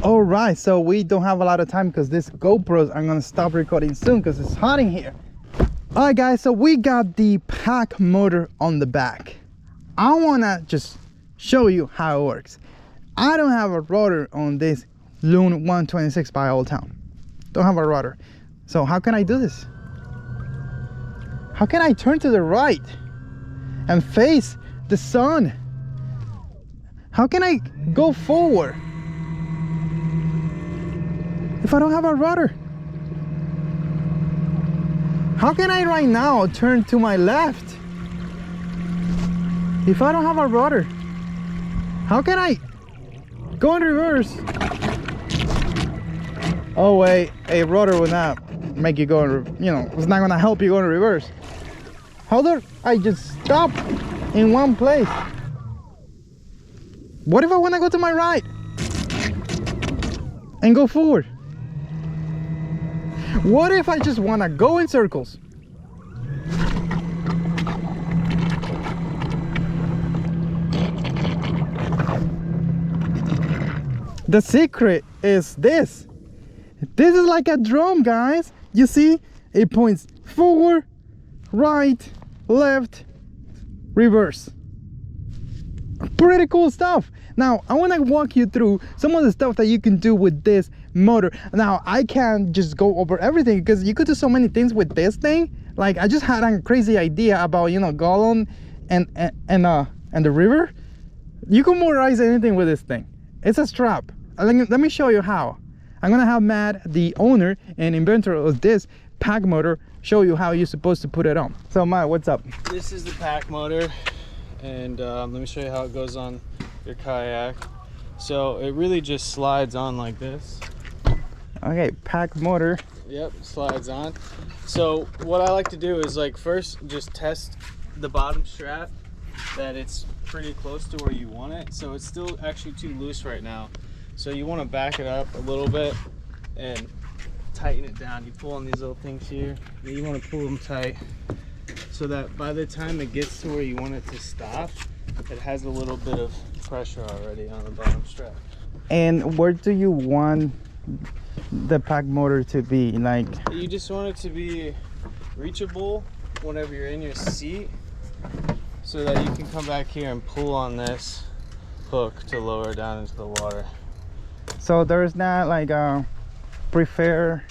All right, so we don't have a lot of time because this GoPros are gonna stop recording soon because it's hot in here. All right guys, so we got the Kayak Motor on the back. I wanna just show you how it works. I don't have a rudder on this Loon 126 by Old Town. Don't have a rudder. So how can I do this? How can I turn to the right and face the sun? How can I go forward if I don't have a rudder? How can I right now turn to my left if I don't have a rudder? How can I go in reverse? Oh wait, a rudder will not make you go in, it's not gonna help you go in reverse. How do I just stop in one place? What if I want to go to my right and go forward? What if I just want to go in circles? The secret is this. This is like a drum, guys. You see, it points forward, right, left, reverse. Pretty cool stuff. Now I want to walk you through some of the stuff that you can do with this motor. Now I can't just go over everything because you could do so many things with this thing. Like I just had a crazy idea about Gollum and the river. You can motorize anything with this thing. It's a strap. Let me show you how. I'm gonna have Matt, the owner and inventor of this Kayak Motor, show you how you're supposed to put it on. So Matt, what's up? This is the Kayak Motor, and let me show you how it goes on your kayak. So it really just slides on like this. Okay, Kayak Motor. Yep, slides on. So what I like to do is first just test the bottom strap that it's pretty close to where you want it. So it's still actually too loose right now. So you want to back it up a little bit and tighten it down. You pull on these little things here, and you want to pull them tight so that by the time it gets to where you want it to stop, it has a little bit of pressure already on the bottom strap. And where do you want the Kayak Motor to be? You just want it to be reachable whenever you're in your seat, so that you can come back here and pull on this hook to lower down into the water. So there's not a preferred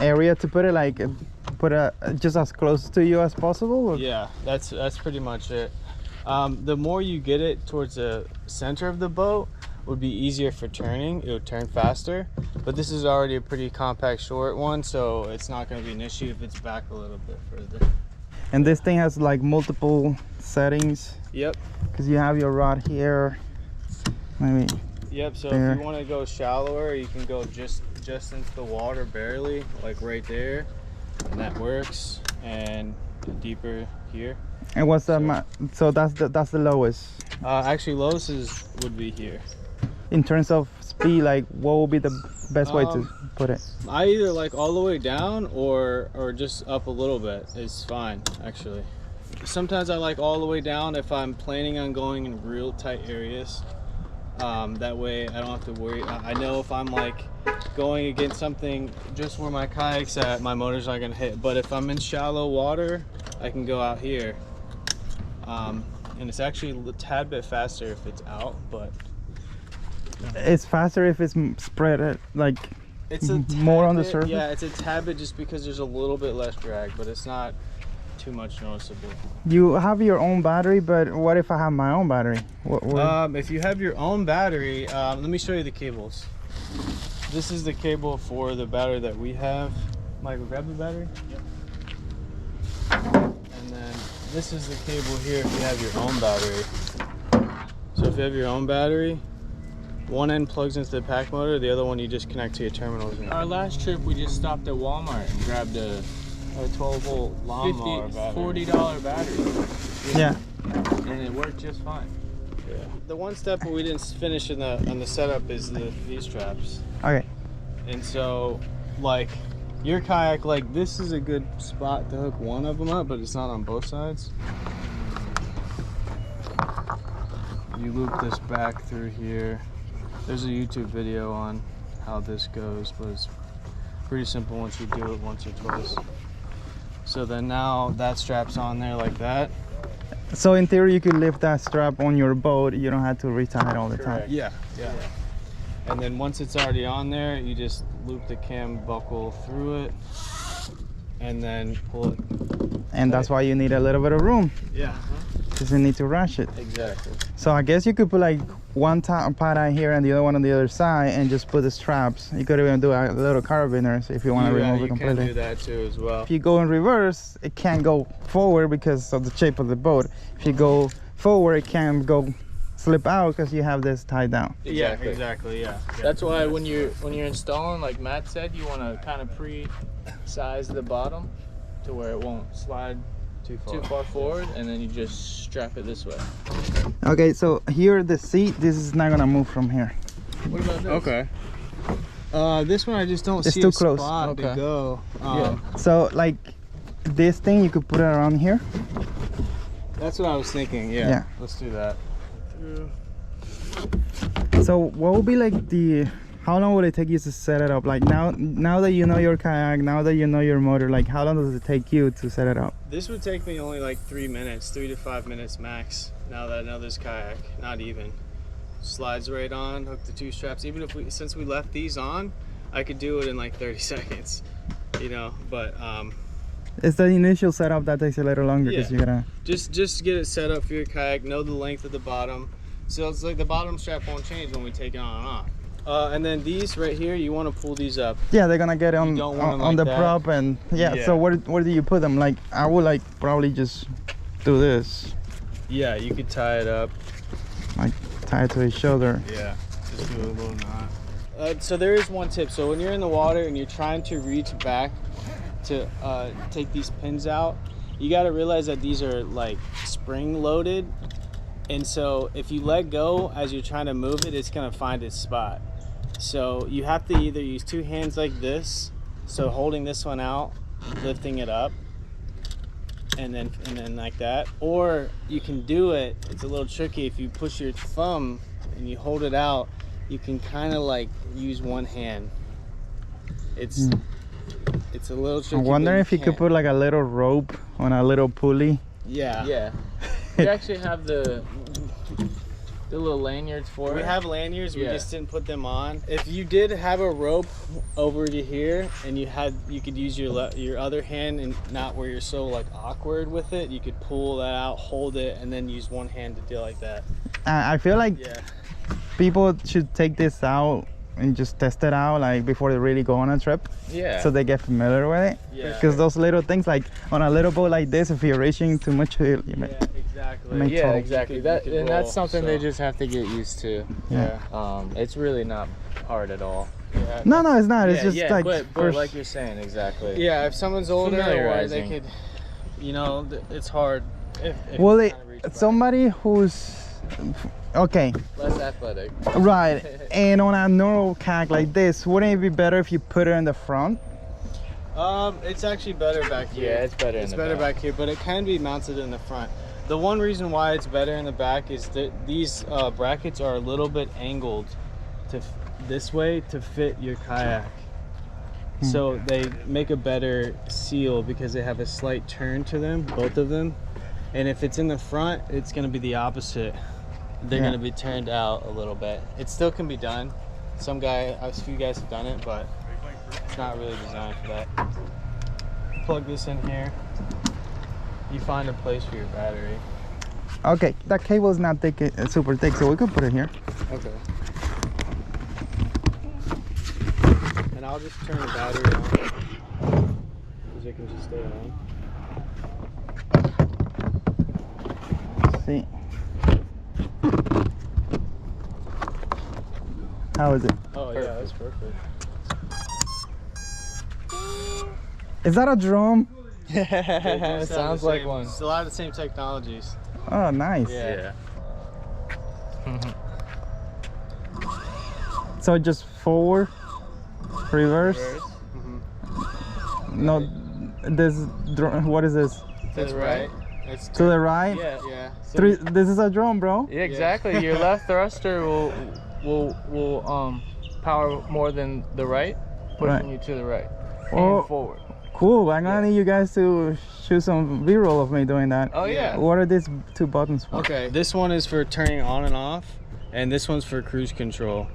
area to put it, put it just as close to you as possible? Or? Yeah, that's pretty much it. The more you get it towards the center of the boat would be easier for turning. It would turn faster, but this is already a pretty compact short one, so it's not going to be an issue if it's back a little bit further. And this thing has multiple settings. Yep. Because you have your rod here, maybe. Yep. So there. If you want to go shallower, you can go just into the water barely, like right there, and that works. And deeper here. And what's the so that's the lowest? Actually, lowest would be here. In terms of speed, what would be the best way to put it? I either all the way down or just up a little bit is fine, actually. Sometimes I like all the way down if I'm planning on going in real tight areas. That way I don't have to worry. I know if I'm going against something just where my kayak's at, my motor's not gonna hit. But if I'm in shallow water, I can go out here. And it's actually a tad bit faster if it's out, but it's faster if it's spread it's a more on the surface. Yeah, it's a tad bit just because there's a little bit less drag, but it's not too much noticeable. You have your own battery, but what if I have my own battery? If you have your own battery, let me show you the cables. This is the cable for the battery that we have. Michael, grab the battery. Yep. And then this is the cable here if you have your own battery. So if you have your own battery, one end plugs into the Kayak Motor, the other one you just connect to your terminals. Our last trip, we just stopped at Walmart and grabbed a 12-volt lawnmower battery. $40 battery. Yeah. And it worked just fine. Yeah. The one step we didn't finish on the setup is the V-straps. Okay. And so, your kayak, this is a good spot to hook one of them up, but it's not on both sides. You loop this back through here. There's a YouTube video on how this goes, but it's pretty simple once you do it once or twice. So then now that strap's on there like that. So in theory, you could lift that strap on your boat. You don't have to retie it all the time. Yeah. And then once it's already on there, you just loop the cam buckle through it and then pull it. And that's why you need a little bit of room, Yeah. because you need to rush it. Exactly. So I guess you could put like one part out here and the other one on the other side and just put the straps. You could even do a little carabiners if you want to remove it completely. You can do that too as well. If you go in reverse, it can't go forward because of the shape of the boat. If you go forward, it can't go slip out because you have this tied down. Exactly. Yeah. That's why when you're installing, like Matt said, you want to kind of pre-size the bottom to where it won't slide too far forward, and then you just strap it this way. Okay, so here the seat, this is not gonna move from here. What about this? Okay. This one I just don't It's see too a close. spot to Okay. go. Yeah. So like this thing, you could put it around here. That's what I was thinking. Yeah. Yeah. Let's do that. So what would be like how long will it take you to set it up? Like now that you know your kayak, now that you know your motor, like how long does it take you to set it up? This would take me only like 3 minutes, 3 to 5 minutes max. Now that I know this kayak, not even. Slides right on, hook the two straps. Even if since we left these on, I could do it in like 30 seconds, you know. But It's the initial setup that takes a little longer because you gotta. just get it set up for your kayak. Know the length of the bottom, so it's like the bottom strap won't change when we take it on and off. And then these right here, you want to pull these up. Yeah, they're gonna get on don't want them on like the that. prop and yeah. So where do you put them? Like I would like probably just do this, Yeah, you could tie it up. like tie it to his shoulder. Yeah, just do a little knot. So there is one tip. So when you're in the water and you're trying to reach back to take these pins out, you got to realize that these are like spring loaded, and so if you let go as you're trying to move it, it's gonna find its spot. So you have to either use two hands like this, so holding this one out, lifting it up, and then like that, or you can do it, it's a little tricky, if you push your thumb and you hold it out, you can kind of like use one hand. It's a little tricky. I'm wondering if you could can't. put like a little rope on a little pulley. Yeah. You actually have the little lanyards for it. We have lanyards, we Yeah. just didn't put them on. If you did have a rope over to here and you could use your other hand and not where you're so like awkward with it, you could pull that out, hold it, and then use one hand to do like that. I feel like Yeah. people should take this out and just test it out like before they really go on a trip, Yeah. so they get familiar with it. Yeah. Because those little things, like on a little boat like this, if you're reaching too much, Yeah, exactly. Make Yeah, total- exactly. You That could and that's roll, something they so- just have to get used to. Yeah. It's really not hard at all. Yeah. No, it's not. It's just like but first- like you're saying, exactly. Yeah, if someone's older, or they Familiarizing. could, you know, it's hard. If well, you're trying to reach back. somebody who's okay, Less athletic. right, and on a normal kayak like this, wouldn't it be better if you put it in the front? It's actually better back here. Yeah, it's better in It's the better back. back here, but it can be mounted in the front. The one reason why it's better in the back is that these brackets are a little bit angled to this way to fit your kayak. So they make a better seal because they have a slight turn to them, both of them. And if it's in the front, it's going to be the opposite. They're Yeah. going to be turned out a little bit. It still can be done. A few guys have done it, but it's not really designed for that. Plug this in here. You find a place for your battery. Okay, that cable is not thick, super thick, so we could put it here. Okay. And I'll just turn the battery on, because it can just stay on. See. How is it? Oh yeah, that's perfect. Is that a drum? It sounds like one. It's a lot of the same technologies. Oh, nice. Yeah. So just forward, reverse. Mm-hmm. No, this what is this? That's right. It's To the right. Yeah. Yeah. This is a drum, bro. Yeah, exactly. Your left thruster will will power more than the right, pushing you to the right and forward. Cool. I'm gonna need you guys to shoot some B-roll of me doing that. Oh yeah. What are these two buttons for? Okay, this one is for turning on and off, and this one's for cruise control.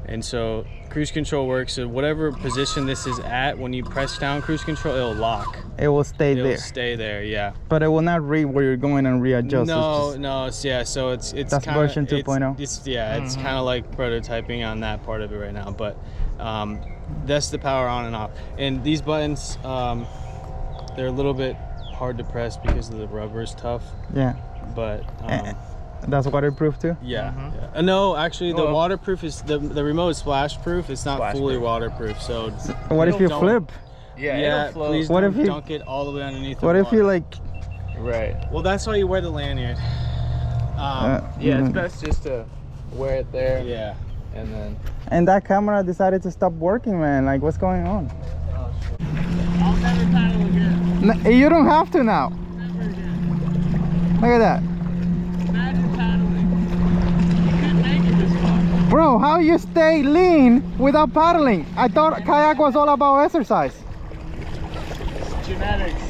And so cruise control works at whatever position this is at. When you press down cruise control, it'll lock. It will stay there. It'll stay there, yeah. But it will not read where you're going and readjust. No, it's yeah. So it's that's kinda, version 2.0. It's kind of like prototyping on that part of it right now. But that's the power on and off. And these buttons, they're a little bit hard to press because the rubber is tough. Yeah. But that's waterproof too? yeah. No, actually the waterproof is the remote is splash proof. It's not fully waterproof. So what if you flip? Yeah, it'll float. Please what don't if you dunk it all the way underneath the What if water. you like Right. Well, that's why you wear the lanyard. Yeah, it's best just to wear it there. Yeah. And then and that camera decided to stop working, man. Like, what's going on? I'll never paddle again. You don't have to now. Never again. Look at that. Imagine paddling. You couldn't make it this far. Bro, how you stay lean without paddling? I thought kayak was all about exercise. It's genetics.